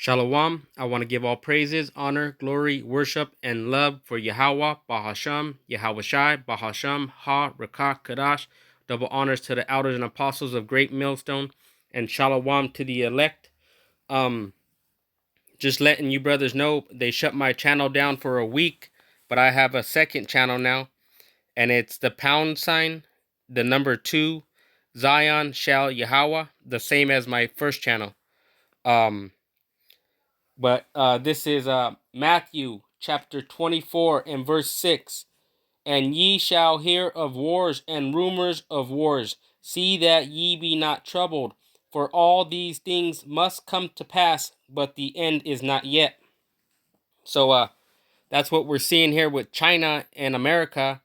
Shalom. I want to give all praises, honor, glory, worship, and love for Yahweh, Bahasham, Yahweh Shai, Bahasham, Ha, Rakah, Kadash. Double honors to the elders and apostles of Great Millstone, and Shalom to the elect. Just letting you brothers know, they shut my channel down for a week, but I have a second channel now, and it's the #, the number 2, Zion Shall Yahweh, the same as my first channel. But this is Matthew chapter 24 and verse 6. And ye shall hear of wars and rumors of wars. See that ye be not troubled, for all these things must come to pass, but the end is not yet. So that's what we're seeing here with China and America.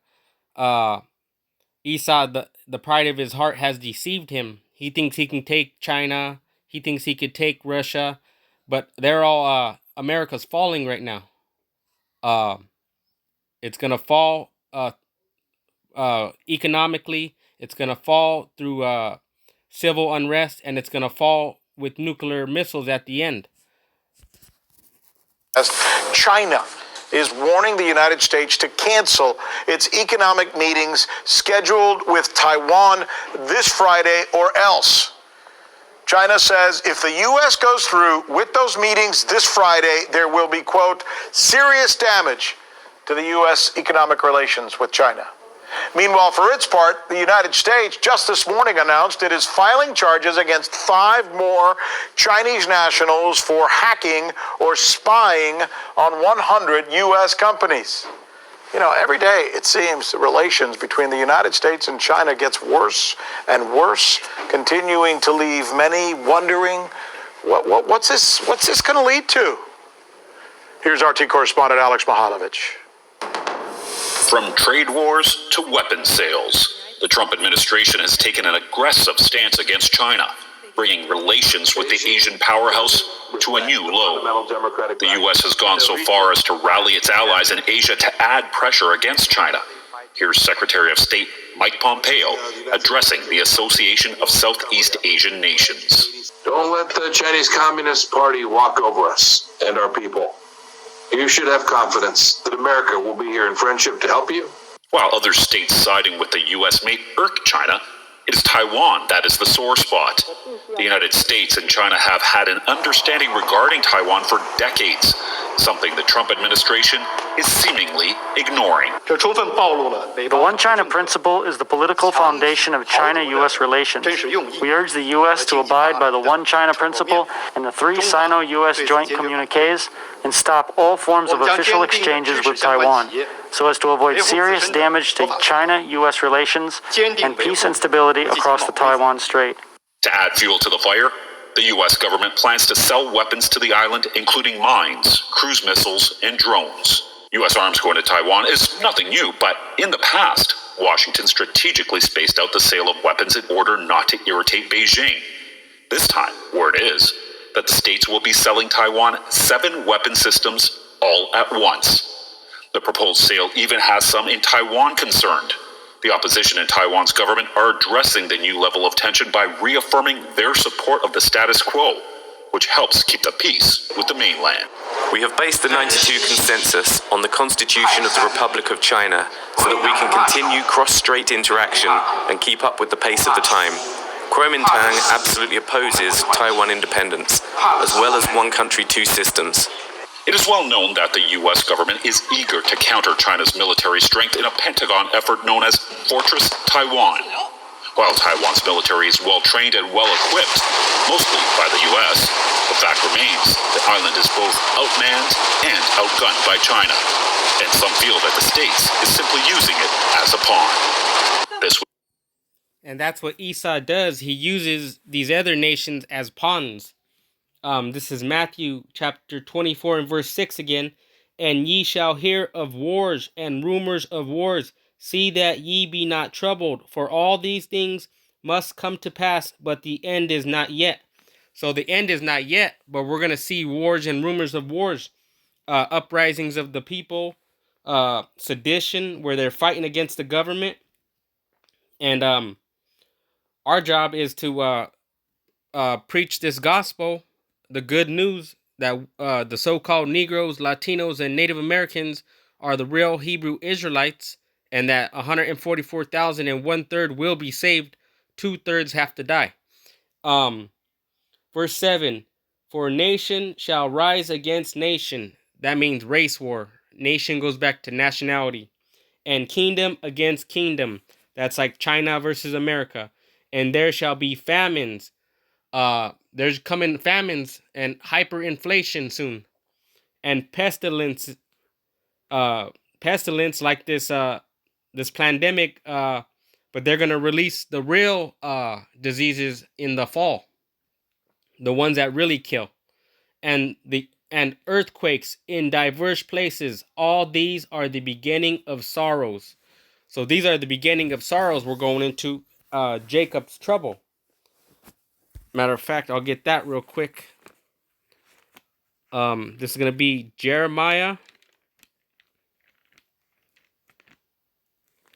Esau, the pride of his heart, has deceived him. He thinks he can take China. He thinks he could take Russia. But they're all, America's falling right now. It's going to fall economically. It's going to fall through civil unrest. And it's going to fall with nuclear missiles at the end. China is warning the United States to cancel its economic meetings scheduled with Taiwan this Friday or else. China says if the U.S. goes through with those meetings this Friday, there will be, quote, serious damage to the U.S. economic relations with China. Meanwhile, for its part, the United States just this morning announced it is filing charges against 5 more Chinese nationals for hacking or spying on 100 U.S. companies. You know, every day it seems the relations between the United States and China gets worse and worse, continuing to leave many wondering, what's this going to lead to? Here's RT correspondent Alex Mihaljevic. From trade wars to weapons sales, the Trump administration has taken an aggressive stance against China, bringing relations with the Asian powerhouse to a new low. The U.S. has gone so far as to rally its allies in Asia to add pressure against China. Here's Secretary of State Mike Pompeo addressing the Association of Southeast Asian Nations. Don't let the Chinese Communist Party walk over us and our people. You should have confidence that America will be here in friendship to help you. While other states siding with the U.S. may irk China, it is Taiwan that is the sore spot. The United States and China have had an understanding regarding Taiwan for decades, something the Trump administration is seemingly ignoring. The One China principle is the political foundation of China-U.S. relations. We urge the U.S. to abide by the One China principle and the 3 Sino-U.S. joint communiques and stop all forms of official exchanges with Taiwan, so as to avoid serious damage to China-U.S. relations and peace and stability across the Taiwan Strait. To add fuel to the fire, the U.S. government plans to sell weapons to the island, including mines, cruise missiles, and drones. U.S. arms going to Taiwan is nothing new, but in the past, Washington strategically spaced out the sale of weapons in order not to irritate Beijing. This time, word is that the states will be selling Taiwan 7 weapon systems all at once. The proposed sale even has some in Taiwan concerned. The opposition in Taiwan's government are addressing the new level of tension by reaffirming their support of the status quo, which helps keep the peace with the mainland. We have based the 92 consensus on the Constitution of the Republic of China so that we can continue cross-strait interaction and keep up with the pace of the time. Kuomintang absolutely opposes Taiwan independence, as well as one country, 2 systems. It is well known that the U.S. government is eager to counter China's military strength in a Pentagon effort known as Fortress Taiwan. While Taiwan's military is well-trained and well-equipped, mostly by the U.S., the fact remains the island is both outmanned and outgunned by China, and some feel that the States is simply using it as a pawn. And that's what Esau does. He uses these other nations as pawns. This is Matthew chapter 24 and verse 6 again. And ye shall hear of wars and rumors of wars. See that ye be not troubled, for all these things must come to pass, but the end is not yet. So the end is not yet, but we're going to see wars and rumors of wars, uprisings of the people, sedition, where they're fighting against the government. And our job is to preach this gospel, the good news, that the so-called Negroes, Latinos, and Native Americans are the real Hebrew Israelites, and that 144,000 and 1/3 will be saved. 2/3 have to die. Verse 7, for nation shall rise against nation. That means race war. Nation goes back to nationality. And kingdom against kingdom. That's like China versus America. And there shall be famines. There's coming famines and hyperinflation soon. And pestilence like this pandemic, but they're gonna release the real diseases in the fall. The ones that really kill. And earthquakes in diverse places. All these are the beginning of sorrows. So these are the beginning of sorrows. We're going into Jacob's trouble. Matter of fact, I'll get that real quick. This is going to be Jeremiah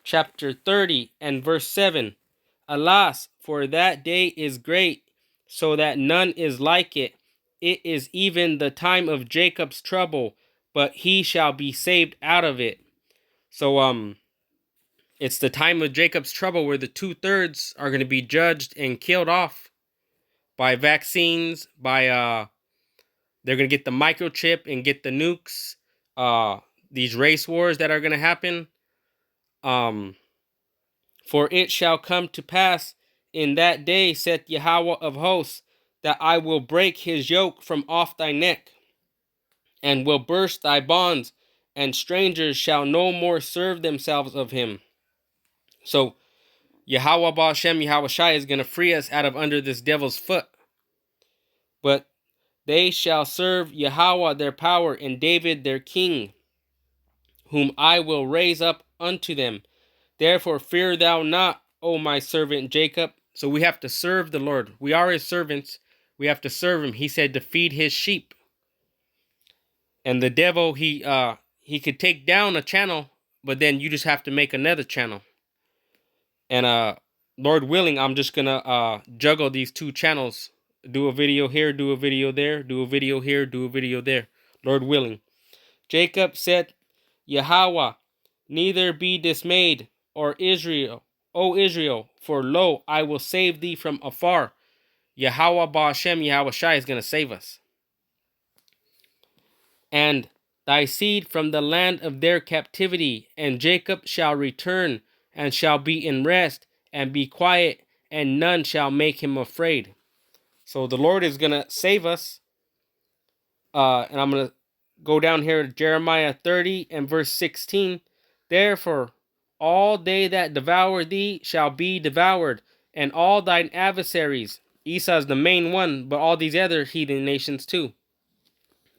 chapter 30 and verse 7. Alas, for that day is great, so that none is like it. It is even the time of Jacob's trouble, but he shall be saved out of it. So, it's the time of Jacob's trouble where the 2/3 are going to be judged and killed off by vaccines, by, they're going to get the microchip and get the nukes, these race wars that are going to happen. For it shall come to pass in that day, saith Yahweh of hosts, that I will break his yoke from off thy neck, and will burst thy bonds, and strangers shall no more serve themselves of him. So, Yahweh Ba'ashem, Yahweh Shai is going to free us out of under this devil's foot. But they shall serve Yahweh their power, and David their king, whom I will raise up unto them. Therefore fear thou not, O my servant Jacob. So we have to serve the Lord. We are his servants. We have to serve him. He said to feed his sheep. And the devil, he could take down a channel, but then you just have to make another channel. And Lord willing, I'm just gonna juggle these two channels. Do a video here, do a video there, do a video here, do a video there. Lord willing. Jacob said, Yahweh, neither be dismayed, or Israel, O Israel, for lo, I will save thee from afar. Yahweh Ba'ashem, Yahweh Shai is going to save us. And thy seed from the land of their captivity, and Jacob shall return, and shall be in rest, and be quiet, and none shall make him afraid. So the Lord is going to save us. And I'm going to go down here to Jeremiah 30 and verse 16. Therefore, all they that devour thee shall be devoured, and all thine adversaries. Esau is the main one, but all these other heathen nations too.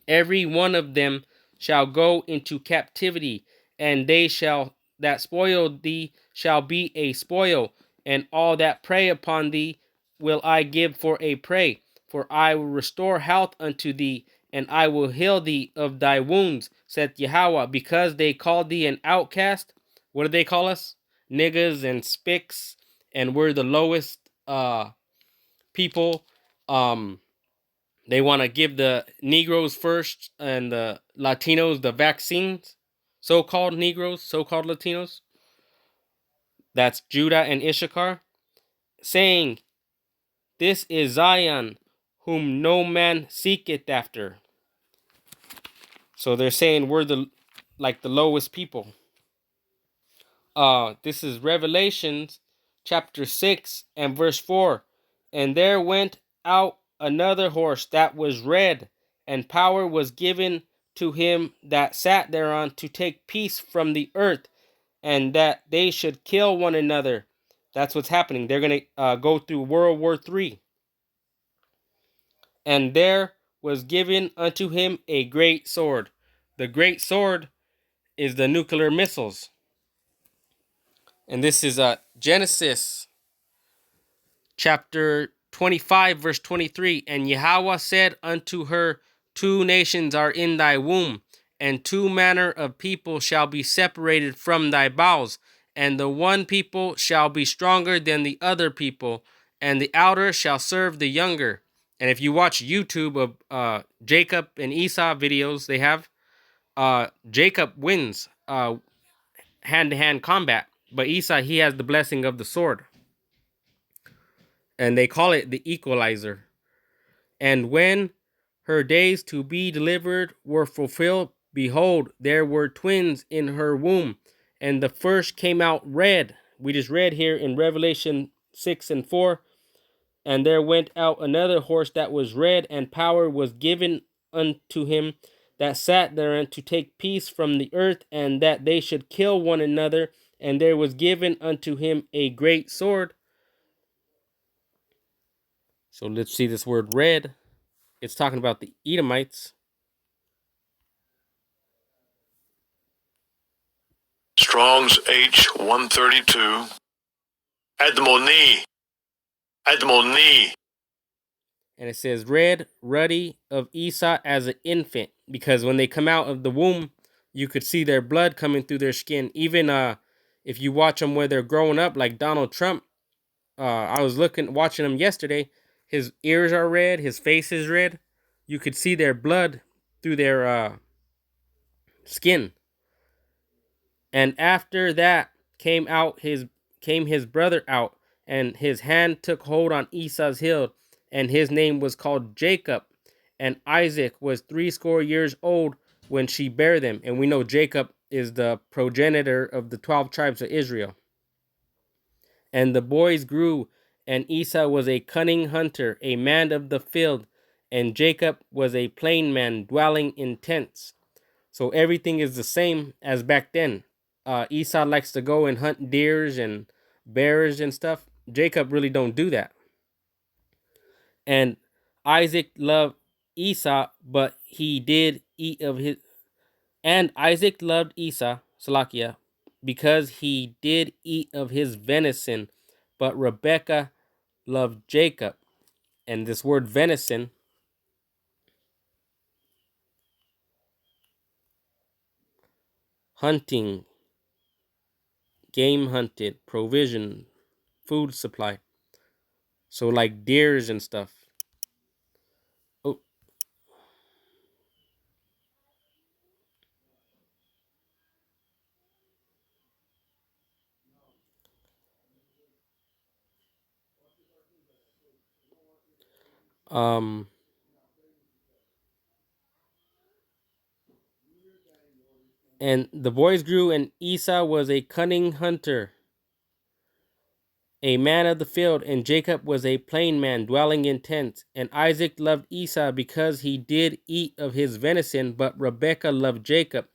Every one of them shall go into captivity, and they shall that spoil thee shall be a spoil, and all that prey upon thee will I give for a prey. For I will restore health unto thee, and I will heal thee of thy wounds, saith Yahweh, because they called thee an outcast. What do they call us? Niggas and spicks, and we're the lowest people. They want to give the Negroes first and the Latinos the vaccines. So-called Negroes, so-called Latinos. That's Judah and Issachar. Saying, this is Zion, whom no man seeketh after. So they're saying we're the lowest people. This is Revelations chapter 6 and verse 4. And there went out another horse that was red, and power was given to him that sat thereon to take peace from the earth, and that they should kill one another. That's what's happening. They're going to go through World War III. And there was given unto him a great sword. The great sword is the nuclear missiles. And this is Genesis chapter 25 verse 23. And Yahweh said unto her, 2 nations are in thy womb, and 2 manner of people shall be separated from thy bowels, and the one people shall be stronger than the other people, and the outer shall serve the younger. And if you watch YouTube of Jacob and Esau videos, they have Jacob wins hand-to-hand combat, but Esau, he has the blessing of the sword, and they call it the equalizer. And when her days to be delivered were fulfilled, behold, there were twins in her womb, and the first came out red. We just read here in Revelation 6:4. And there went out another horse that was red, and power was given unto him that sat therein to take peace from the earth, and that they should kill one another. And there was given unto him a great sword. So let's see this word red. It's talking about the Edomites. Strong's H132. Admoni. Admoni. And it says red, ruddy of Esau as an infant. Because when they come out of the womb, you could see their blood coming through their skin. Even if you watch them where they're growing up, like Donald Trump. I was watching him yesterday. His ears are red. His face is red. You could see their blood through their skin. And after that came his brother out, and his hand took hold on Esau's heel, and his name was called Jacob. And Isaac was 80 years old when she bare them. And we know Jacob is the progenitor of the 12 tribes of Israel. And the boys grew, and Esau was a cunning hunter, a man of the field, and Jacob was a plain man, dwelling in tents. So everything is the same as back then. Esau likes to go and hunt deers and bears and stuff. Jacob really don't do that. And Isaac loved Esau, but he did eat of his. And Isaac loved Esau, Salakia, because he did eat of his venison, but Rebekah loved Jacob. And this word venison, hunting, game hunted, provision, food supply. So like deers and stuff. Oh. And the boys grew, and Esau was a cunning hunter, a man of the field, and Jacob was a plain man, dwelling in tents. And Isaac loved Esau because he did eat of his venison, but Rebekah loved Jacob.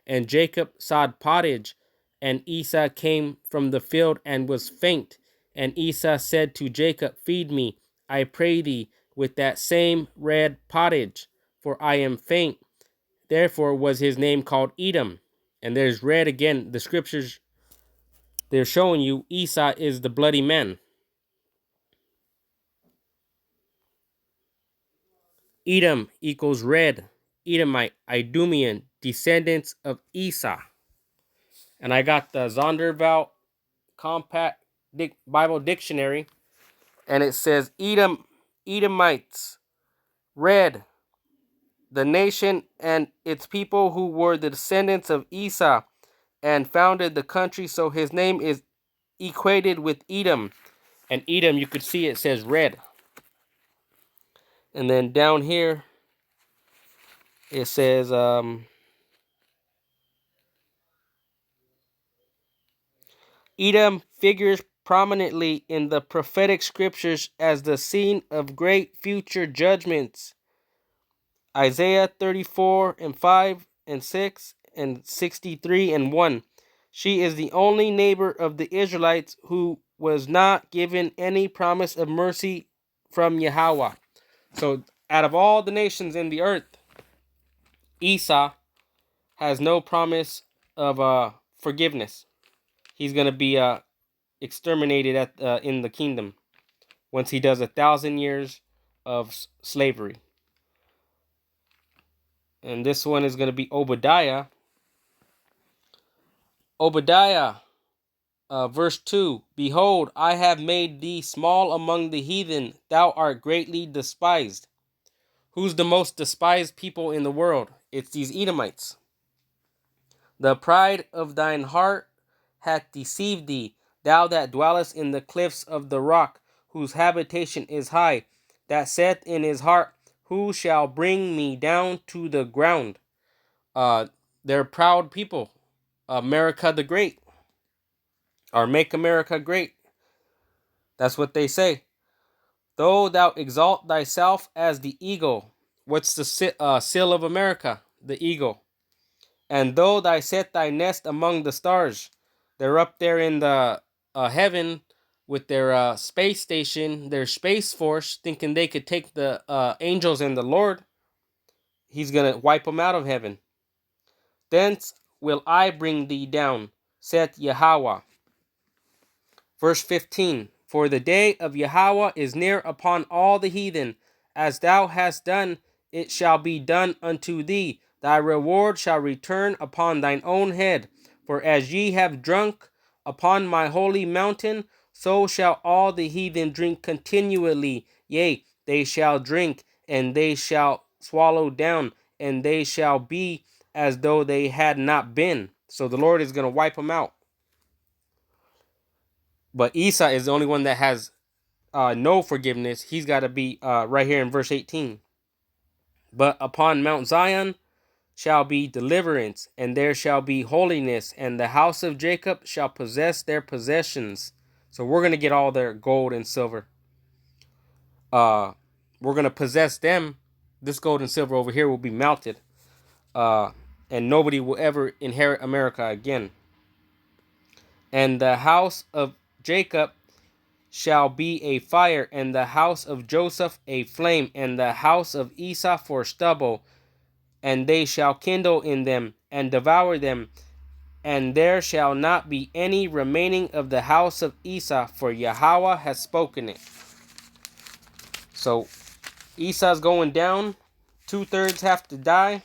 And Jacob sawed pottage, and Esau came from the field and was faint. And Esau said to Jacob, feed me, I pray thee, with that same red pottage, for I am faint. Therefore was his name called Edom. And there's red again. The scriptures, they're showing you Esau is the bloody man. Edom equals red. Edomite, Idumean, descendants of Esau. And I got the Zondervan Compact Bible Dictionary. And it says Edomites, red, the nation and its people who were the descendants of Esau and founded the country. So his name is equated with Edom. And Edom, you could see it says red. And then down here, it says, Edom figures prominently in the prophetic scriptures as the scene of great future judgments. Isaiah 34:5 and 6 and 63:1. She is the only neighbor of the Israelites who was not given any promise of mercy from Yahweh. So out of all the nations in the earth, Esau has no promise of forgiveness. He's going to be exterminated in the kingdom once he does 1,000 years of slavery. And this one is going to be Obadiah. Obadiah verse 2, Behold, I have made thee small among the heathen, thou art greatly despised. Who's the most despised people in the world? It's these Edomites. The pride of thine heart hath deceived thee, thou that dwellest in the cliffs of the rock, whose habitation is high, that saith in his heart, Who shall bring me down to the ground? They're proud people. America the Great. Or make America great. That's what they say. Though thou exalt thyself as the eagle. What's the seal of America? The eagle. And though thou set thy nest among the stars. They're up there in the heaven with their space station, their space force, thinking they could take the angels and the Lord. He's going to wipe them out of heaven. Thence will I bring thee down, saith Yahweh. Verse 15, For the day of Yahweh is near upon all the heathen. As thou hast done, it shall be done unto thee. Thy reward shall return upon thine own head. For as ye have drunk upon my holy mountain, so shall all the heathen drink continually. Yea, they shall drink, and they shall swallow down, and they shall be as though they had not been. So the Lord is going to wipe them out. But Esau is the only one that has no forgiveness. He's got to be right here in verse 18. But upon Mount Zion shall be deliverance, and there shall be holiness, and the house of Jacob shall possess their possessions. So we're going to get all their gold and silver. We're going to possess them. This gold and silver over here will be melted. And nobody will ever inherit America again. And the house of Jacob shall be a fire, and the house of Joseph a flame, and the house of Esau for stubble, and they shall kindle in them, and devour them, and there shall not be any remaining of the house of Esau, for Yahweh has spoken it. So Esau's going down, 2/3 have to die,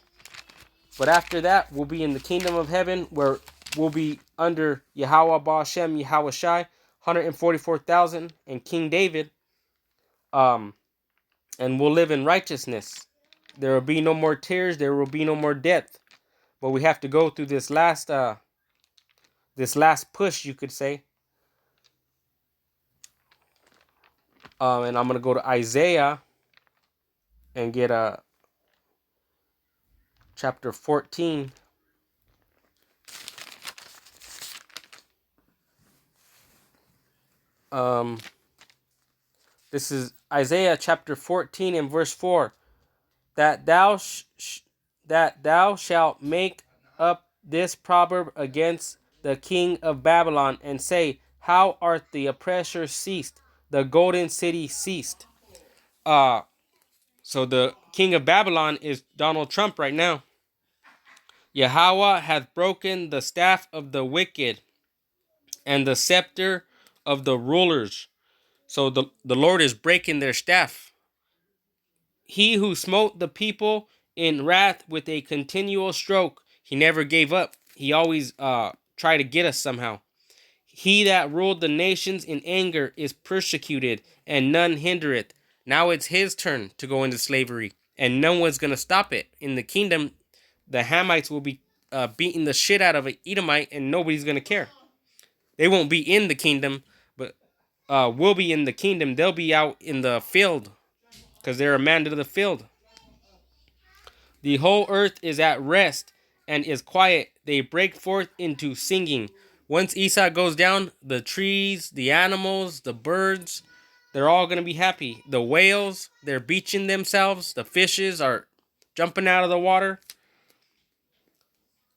but after that we'll be in the kingdom of heaven, where we'll be under Yahweh Baal Shem Yahweh Shai, 144,000 and King David, and we'll live in righteousness. There will be no more tears, there will be no more death. But we have to go through this last push, you could say. And I'm going to go to Isaiah and get chapter 14. This is Isaiah chapter 14 and verse 4. That thou shalt make up this proverb against the king of Babylon, and say, How art the oppressor ceased, the golden city ceased. So the king of Babylon is Donald Trump right now. Yahweh hath broken the staff of the wicked, and the scepter of the rulers. So the Lord is breaking their staff. He who smote the people in wrath with a continual stroke, he never gave up. He always tried to get us somehow. He that ruled the nations in anger is persecuted, and none hindereth. Now it's his turn to go into slavery, and no one's going to stop it. In the kingdom, the Hamites will be beating the shit out of an Edomite, and nobody's going to care. They won't be in the kingdom, but we'll be in the kingdom. They'll be out in the field, because they're a man to the field. The whole earth is at rest and is quiet. They break forth into singing. Once Esau goes down, the trees, the animals, the birds, they're all going to be happy. The whales, they're beaching themselves. The fishes are jumping out of the water.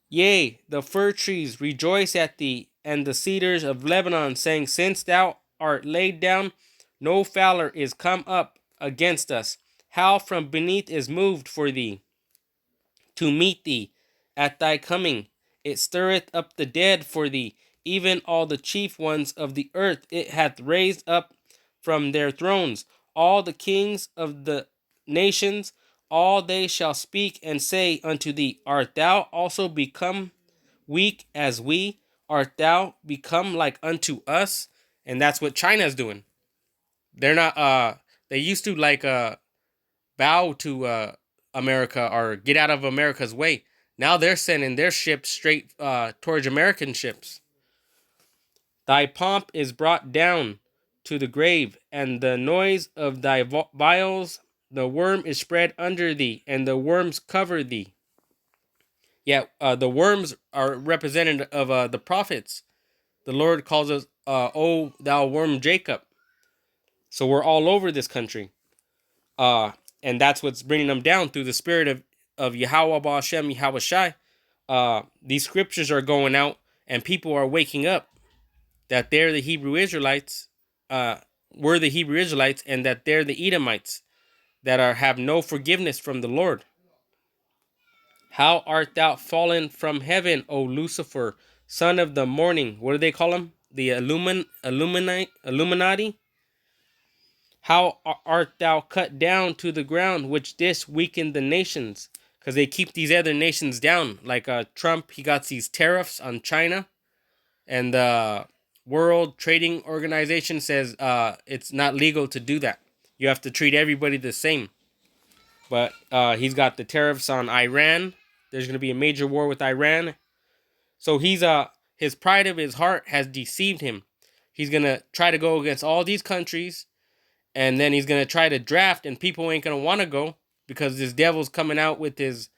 Yea, the fir trees rejoice at thee, and the cedars of Lebanon, saying, Since thou art laid down, no fowler is come up against us. How from beneath is moved for thee, to meet thee at thy coming. It stirreth up the dead for thee, even all the chief ones of the earth it hath raised up from their thrones. All the kings of the nations, all they shall speak and say unto thee, Art thou also become weak as we? art thou become like unto us? And that's what China's doing. They're not they used to like bow to America or get out of America's way. Now they're sending their ships straight towards American ships. Thy pomp is brought down to the grave, and the noise of thy vials, the worm is spread under thee, and the worms cover thee. Yeah, the worms are representative of the prophets. The Lord calls us, "O thou worm Jacob." So we're all over this country. And that's what's bringing them down through the spirit of Yahweh Ba'Shem Yahweh Shai. These scriptures are going out, and people are waking up that they're the Hebrew Israelites, we're the Hebrew Israelites, and that they're the Edomites that have no forgiveness from the Lord. How art thou fallen from heaven, O Lucifer, son of the morning? What do they call him? The Illuminati? How art thou cut down to the ground, which this weakened the nations? Because they keep these other nations down. Like Trump, he got these tariffs on China. And the World Trading Organization says it's not legal to do that. You have to treat everybody the same. But he's got the tariffs on Iran. There's going to be a major war with Iran. So his pride of his heart has deceived him. He's going to try to go against all these countries. And then he's going to try to draft, and people ain't going to want to go because this devil's coming out with his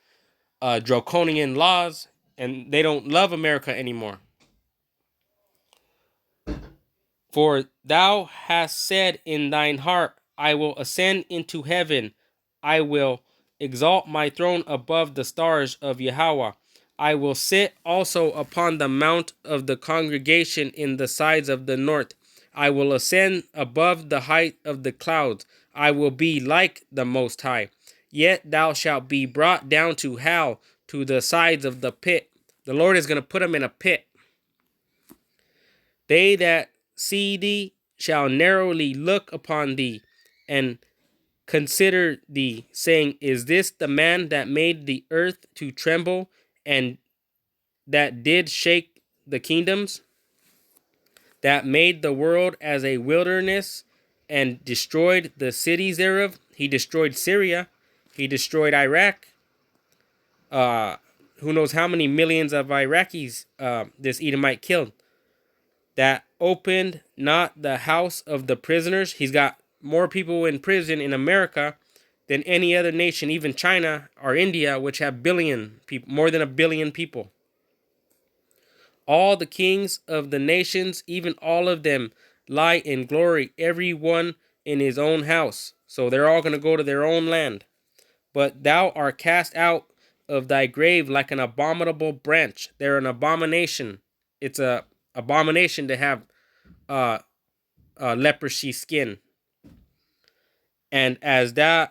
draconian laws, and they don't love America anymore. For thou hast said in thine heart, I will ascend into heaven. I will exalt my throne above the stars of Yahweh. I will sit also upon the mount of the congregation in the sides of the north. I will ascend above the height of the clouds. I will be like the Most High. Yet thou shalt be brought down to hell, to the sides of the pit. The Lord is going to put them in a pit. They that see thee shall narrowly look upon thee, and consider thee, saying, Is this the man that made the earth to tremble, and that did shake the kingdoms? That made the world as a wilderness, and destroyed the cities thereof? He destroyed Syria. He destroyed Iraq. Who knows how many millions of Iraqis this Edomite killed. That opened not the house of the prisoners. He's got more people in prison in America than any other nation, even China or India, which have billion people, more than 1 billion people. All the kings of the nations, even all of them, lie in glory, every one in his own house. So they're all going to go to their own land. But thou art cast out of thy grave like an abominable branch. They're an abomination. It's a abomination to have leprosy skin. And as the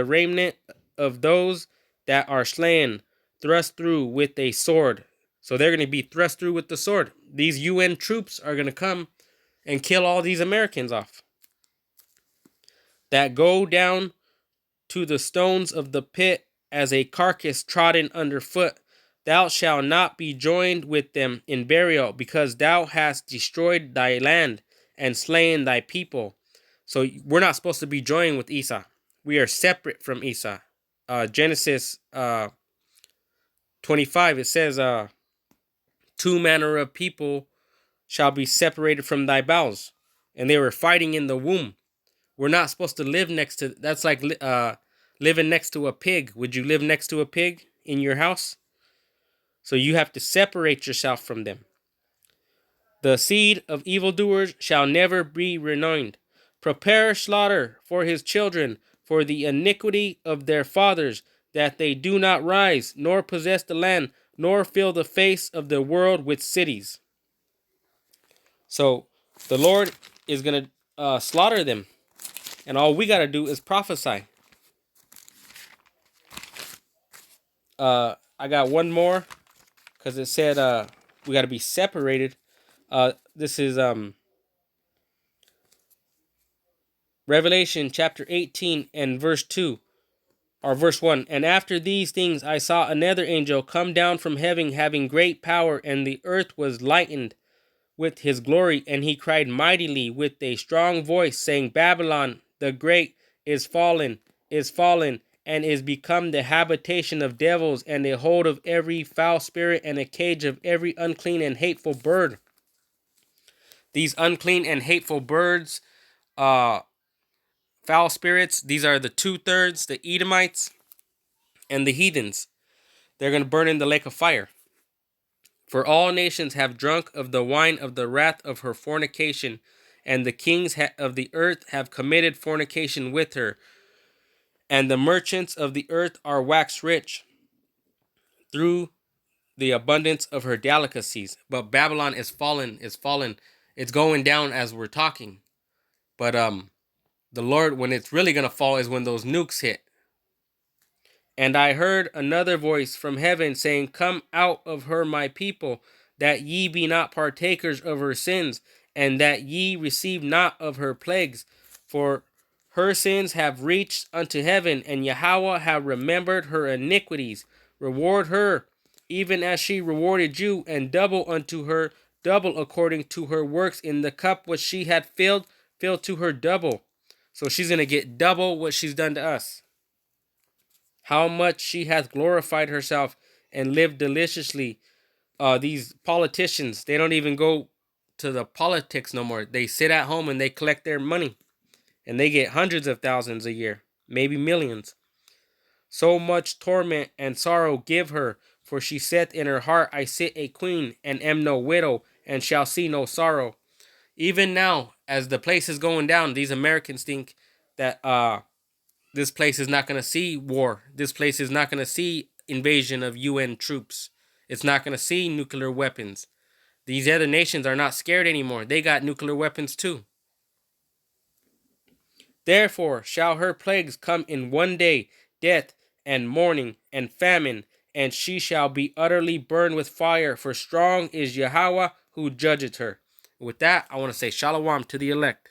remnant of those that are slain, thrust through with a sword. So they're going to be thrust through with the sword. These UN troops are going to come and kill all these Americans off. That go down to the stones of the pit as a carcass trodden underfoot. Thou shalt not be joined with them in burial, because thou hast destroyed thy land and slain thy people. So we're not supposed to be joined with Esau. We are separate from Esau. Genesis 25, it says, 2 manner of people shall be separated from thy bowels. And they were fighting in the womb. We're not supposed to live next to, that's like living next to a pig. Would you live next to a pig in your house? So you have to separate yourself from them. The seed of evildoers shall never be renowned. Prepare slaughter for his children, for the iniquity of their fathers, that they do not rise, nor possess the land, nor fill the face of the world with cities. So the Lord is going to slaughter them. And all we got to do is prophesy. I got one more, because it said we got to be separated. This is Revelation chapter 18 and verse 2. or verse 1. And after these things I saw another angel come down from heaven, having great power, and the earth was lightened with his glory. And he cried mightily with a strong voice, saying, Babylon the great is fallen, and is become the habitation of devils, and a hold of every foul spirit, and a cage of every unclean and hateful bird. These unclean and hateful birds, foul spirits, these are the 2/3, the Edomites and the heathens. They're going to burn in the lake of fire. For all nations have drunk of the wine of the wrath of her fornication, and the kings of the earth have committed fornication with her, and the merchants of the earth are waxed rich through the abundance of her delicacies. But Babylon is fallen, It's going down as we're talking. But the Lord, when it's really going to fall is when those nukes hit. And I heard another voice from heaven saying, Come out of her, my people, that ye be not partakers of her sins, and that ye receive not of her plagues. For her sins have reached unto heaven, and Yahweh have remembered her iniquities. Reward her, even as she rewarded you, and double unto her, double according to her works. In the cup which she had filled, fill to her double. So she's going to get double what she's done to us. How much she hath glorified herself and lived deliciously. These politicians, they don't even go to the politics no more. They sit at home and they collect their money. And they get hundreds of thousands a year, maybe millions. So much torment and sorrow give her, for she saith in her heart, I sit a queen, and am no widow, and shall see no sorrow. Even now, as the place is going down, these Americans think that this place is not going to see war. This place is not going to see invasion of UN troops. It's not going to see nuclear weapons. These other nations are not scared anymore. They got nuclear weapons too. Therefore shall her plagues come in one day, death and mourning and famine, and she shall be utterly burned with fire, for strong is Yahweh who judgeth her. With that, I want to say shalom to the elect.